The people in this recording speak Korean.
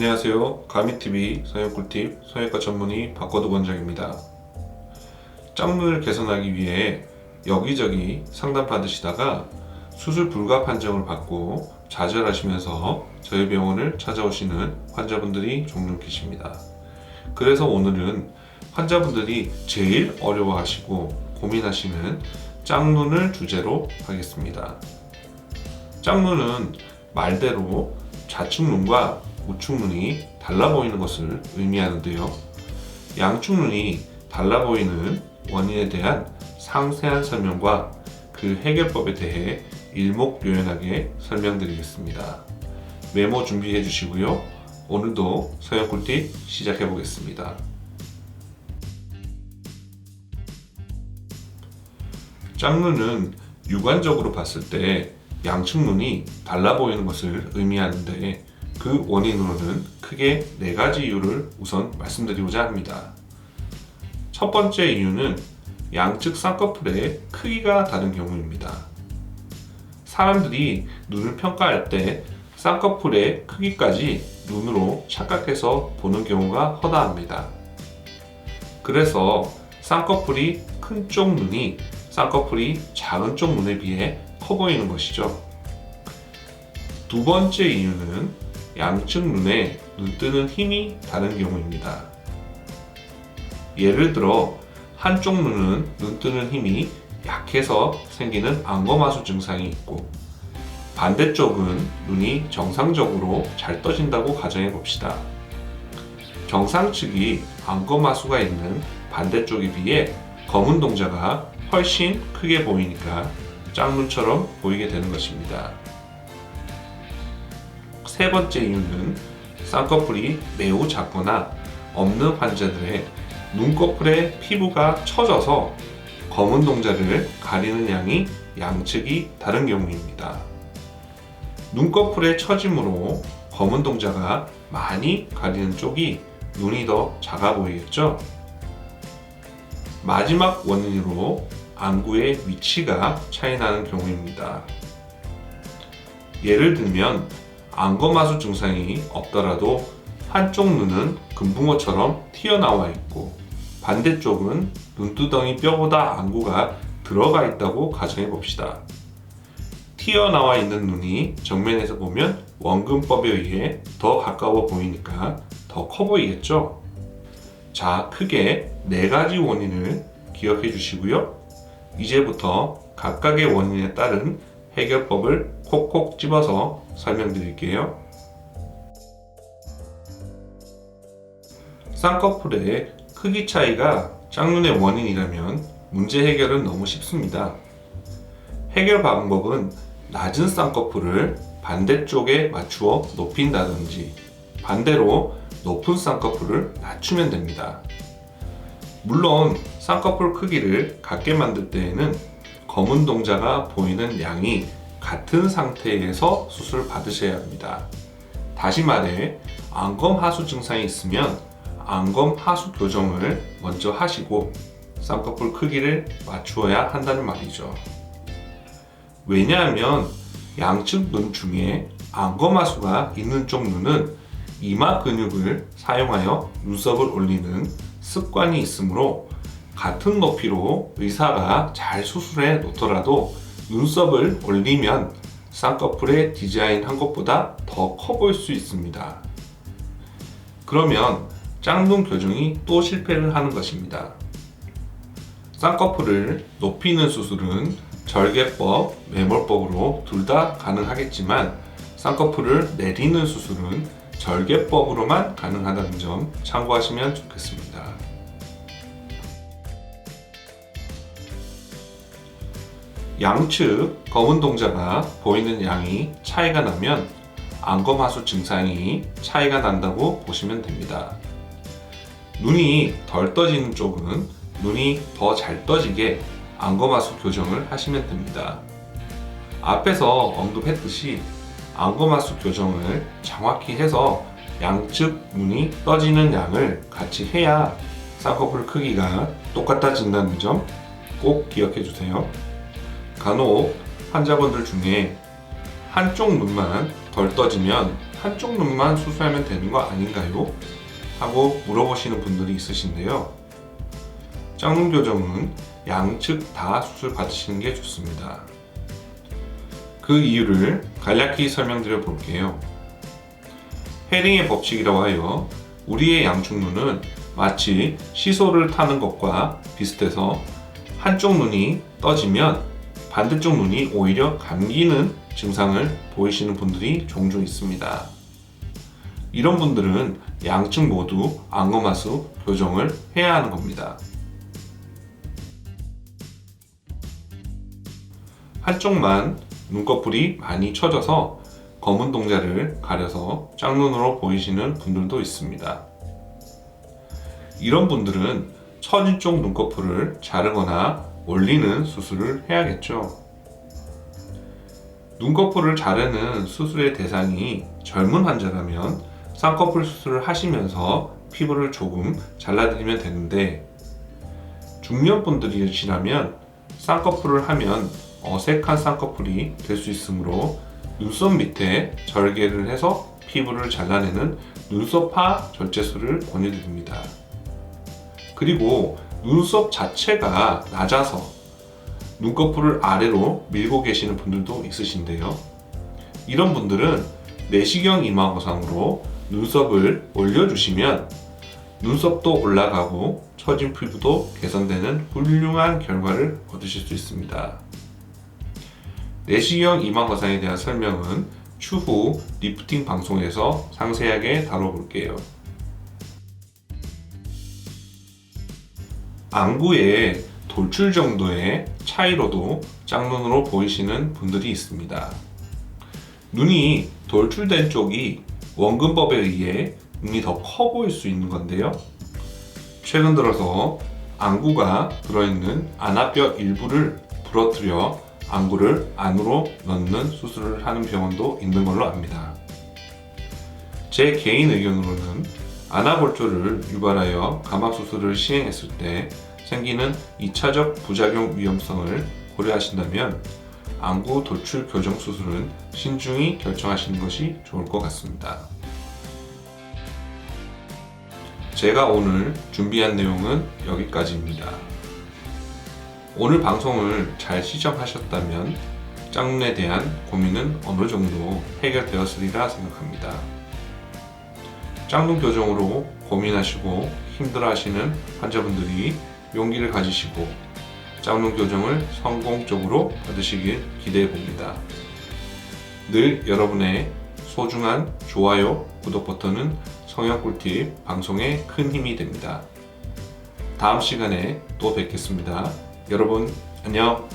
안녕하세요. 가미TV 성형꿀팁 성형외과 전문의 박거두 원장입니다. 짝눈을 개선하기 위해 여기저기 상담 받으시다가 수술 불가 판정을 받고 좌절하시면서 저희 병원을 찾아오시는 환자분들이 종종 계십니다. 그래서 오늘은 환자분들이 제일 어려워하시고 고민하시는 짝눈을 주제로 하겠습니다. 짝눈은 말대로 좌측 눈과 우측 눈이 달라 보이는 것을 의미하는데요. 양측 눈이 달라 보이는 원인에 대한 상세한 설명과 그 해결법에 대해 일목요연하게 설명드리겠습니다. 메모 준비해 주시고요. 오늘도 성형꿀팁 시작해 보겠습니다. 짝눈은 육안적으로 봤을 때 양측 눈이 달라 보이는 것을 의미하는데 그 원인으로는 크게 4가지 이유를 우선 말씀드리고자 합니다. 첫 번째 이유는 양측 쌍꺼풀의 크기가 다른 경우입니다. 사람들이 눈을 평가할 때 쌍꺼풀의 크기까지 눈으로 착각해서 보는 경우가 허다합니다. 그래서 쌍꺼풀이 큰 쪽 눈이 쌍꺼풀이 작은 쪽 눈에 비해 커 보이는 것이죠. 두 번째 이유는 양측 눈에 눈뜨는 힘이 다른 경우입니다. 예를 들어 한쪽 눈은 눈뜨는 힘이 약해서 생기는 안검하수 증상이 있고 반대쪽은 눈이 정상적으로 잘 떠진다고 가정해 봅시다. 정상측이 안검하수가 있는 반대쪽에 비해 검은 동자가 훨씬 크게 보이니까 짝눈처럼 보이게 되는 것입니다. 세 번째 이유는 쌍꺼풀이 매우 작거나 없는 환자들의 눈꺼풀의 피부가 처져서 검은 동자를 가리는 양이 양측이 다른 경우입니다. 눈꺼풀의 처짐으로 검은 동자가 많이 가리는 쪽이 눈이 더 작아 보이겠죠? 마지막 원인으로 안구의 위치가 차이나는 경우입니다. 예를 들면 안검하수 증상이 없더라도 한쪽 눈은 금붕어처럼 튀어나와 있고 반대쪽은 눈두덩이 뼈보다 안구가 들어가 있다고 가정해 봅시다. 튀어나와 있는 눈이 정면에서 보면 원근법에 의해 더 가까워 보이니까 더 커 보이겠죠? 자, 크게 4가지 원인을 기억해 주시고요. 이제부터 각각의 원인에 따른 해결법을 콕콕 집어서 설명드릴게요. 쌍꺼풀의 크기 차이가 짝눈의 원인이라면 문제 해결은 너무 쉽습니다. 해결 방법은 낮은 쌍꺼풀을 반대쪽에 맞추어 높인다든지 반대로 높은 쌍꺼풀을 낮추면 됩니다. 물론 쌍꺼풀 크기를 같게 만들 때에는 검은 동자가 보이는 양이 같은 상태에서 수술을 받으셔야 합니다. 다시 말해 안검하수 증상이 있으면 안검하수 교정을 먼저 하시고 쌍꺼풀 크기를 맞추어야 한다는 말이죠. 왜냐하면 양측 눈 중에 안검하수가 있는 쪽 눈은 이마 근육을 사용하여 눈썹을 올리는 습관이 있으므로 같은 높이로 의사가 잘 수술해 놓더라도 눈썹을 올리면 쌍꺼풀의 디자인한 것보다 더 커 보일 수 있습니다. 그러면 짝눈 교정이 또 실패를 하는 것입니다. 쌍꺼풀을 높이는 수술은 절개법, 매몰법으로 둘 다 가능하겠지만 쌍꺼풀을 내리는 수술은 절개법으로만 가능하다는 점 참고하시면 좋겠습니다. 양측 검은 동자가 보이는 양이 차이가 나면 안검하수 증상이 차이가 난다고 보시면 됩니다. 눈이 덜 떠지는 쪽은 눈이 더 잘 떠지게 안검하수 교정을 하시면 됩니다. 앞에서 언급했듯이 안검하수 교정을 정확히 해서 양측 눈이 떠지는 양을 같이 해야 쌍꺼풀 크기가 똑같아진다는 점 꼭 기억해 주세요. 간혹 환자분들 중에 한쪽 눈만 덜 떠지면 한쪽 눈만 수술하면 되는 거 아닌가요? 하고 물어보시는 분들이 있으신데요. 짝눈 교정은 양측 다 수술 받으시는 게 좋습니다. 그 이유를 간략히 설명드려 볼게요. 헤링의 법칙이라고 하여 우리의 양쪽 눈은 마치 시소를 타는 것과 비슷해서 한쪽 눈이 떠지면 반대쪽 눈이 오히려 감기는 증상을 보이시는 분들이 종종 있습니다. 이런 분들은 양측 모두 안검하수 교정을 해야 하는 겁니다. 한쪽만 눈꺼풀이 많이 처져서 검은 동자를 가려서 짝눈으로 보이시는 분들도 있습니다. 이런 분들은 처진 쪽 눈꺼풀을 자르거나 올리는 수술을 해야겠죠. 눈꺼풀을 자르는 수술의 대상이 젊은 환자라면 쌍꺼풀 수술을 하시면서 피부를 조금 잘라드리면 되는데, 중년분들이시라면 쌍꺼풀을 하면 어색한 쌍꺼풀이 될 수 있으므로 눈썹 밑에 절개를 해서 피부를 잘라내는 눈썹파 절제술을 권유드립니다. 그리고 눈썹 자체가 낮아서 눈꺼풀을 아래로 밀고 계시는 분들도 있으신데요. 이런 분들은 내시경 이마거상으로 눈썹을 올려주시면 눈썹도 올라가고 처진 피부도 개선되는 훌륭한 결과를 얻으실 수 있습니다. 내시경 이마거상에 대한 설명은 추후 리프팅 방송에서 상세하게 다뤄볼게요. 안구의 돌출 정도의 차이로도 짝눈으로 보이시는 분들이 있습니다. 눈이 돌출된 쪽이 원근법에 의해 눈이 더 커 보일 수 있는 건데요. 최근 들어서 안구가 들어있는 안압벽 일부를 부러뜨려 안구를 안으로 넣는 수술을 하는 병원도 있는 걸로 압니다. 제 개인 의견으로는 안아골조를 유발하여 감압수술을 시행했을 때 생기는 2차적 부작용 위험성을 고려하신다면 안구 돌출 교정 수술은 신중히 결정하시는 것이 좋을 것 같습니다. 제가 오늘 준비한 내용은 여기까지입니다. 오늘 방송을 잘 시청하셨다면 짝눈에 대한 고민은 어느 정도 해결되었으리라 생각합니다. 짝눈 교정으로 고민하시고 힘들어하시는 환자분들이 용기를 가지시고 짝눈 교정을 성공적으로 받으시길 기대해 봅니다. 늘 여러분의 소중한 좋아요, 구독 버튼은 성형꿀팁 방송에 큰 힘이 됩니다. 다음 시간에 또 뵙겠습니다. 여러분 안녕.